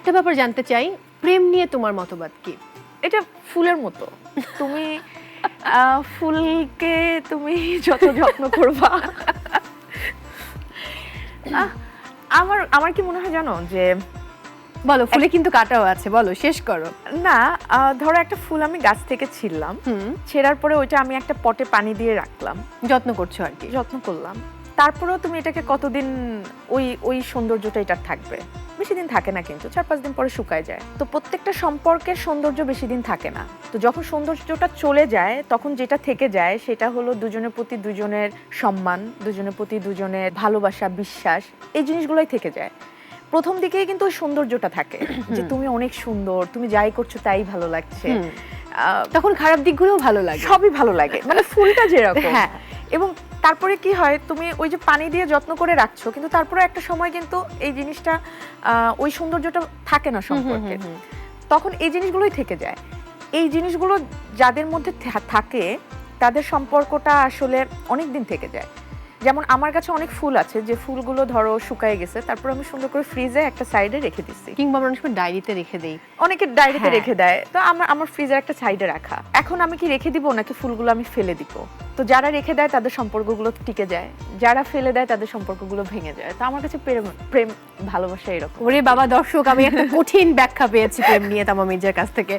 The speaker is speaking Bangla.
একটা ব্যাপার জানতে চাই, প্রেম নিয়ে তোমার মতবাদ কি? এটা ফুলের মতো। তুমি ফুলকে তুমি যত যত্ন করবা, আমার আমার কি মনে হয় জানো, যে বলো, ফুলে কিন্তু কাটাও আছে, বলো শেষ করো। না, ধরো একটা ফুল আমি গাছ থেকে ছিঁড়লাম, ছেঁড়ার পরে ওইটা আমি একটা পটে পানি দিয়ে রাখলাম, যত্ন করছো আর কি। যত্ন করলাম, তারপরেও তুমি এটাকে কতদিন ওই ওই সৌন্দর্যটা এটার থাকবে? বেশি দিন থাকে না, কিন্তু 4-5 দিন পরে শুকায় যায়। তো প্রত্যেকটা সম্পর্কের সৌন্দর্য বেশি দিন থাকে না। তো যখন সৌন্দর্যটা চলে যায়, তখন যেটা থেকে যায় সেটা হলো দুজনের প্রতি দুজনের সম্মান, দুজনের প্রতি দুজনের ভালোবাসা, বিশ্বাস, এই জিনিসগুলোই থেকে যায়। প্রথম দিকেই কিন্তু ওই সৌন্দর্যটা থাকে, যে তুমি অনেক সুন্দর, তুমি যাই করছো তাই ভালো লাগছে, তখন খারাপ দিকগুলোও ভালো লাগে, সবই ভালো লাগে, মানে ফুলটা যেরকম। হ্যাঁ। এবং তারপরে কি হয়, তুমি ওই যে পানি দিয়ে যত্ন করে রাখছো, কিন্তু তারপরে একটা সময় কিন্তু এই জিনিসটা ওই সৌন্দর্যটা থাকে না সম্পর্কে, তখন এই জিনিসগুলোই থেকে যায়। এই জিনিসগুলো যাদের মধ্যে থাকে তাদের সম্পর্কটা আসলে অনেক দিন থেকে যায়। যেমন আমার কাছে অনেক ফুল আছে, যে ফুলগুলো ধরো শুকায় গেছে, তারপর আমি সুন্দর করে ফ্রিজে একটা সাইডে রেখে দিচ্ছি, কিংবা আমরা অনেক সময় ডায়েরিতে রেখে দেই। অনেকে ডায়েরিতে হ্যাঁ। রেখে দেয়, তো আমার ফ্রিজের একটা সাইডে রাখা। এখন আমি কি রেখে দিব নাকি ফুলগুলো আমি ফেলে দিব? তো যারা রেখে দেয় তাদের সম্পর্কগুলো টিকে যায়, যারা ফেলে দেয় তাদের সম্পর্কগুলো ভেঙে যায়। তো আমার কাছে প্রেম ভালোবাসা এরকম। ওরে বাবা দর্শক, আমি একটা কঠিন ব্যাখ্যা পেয়েছি প্রেম নিয়ে তামা মির্জার কাছ থেকে।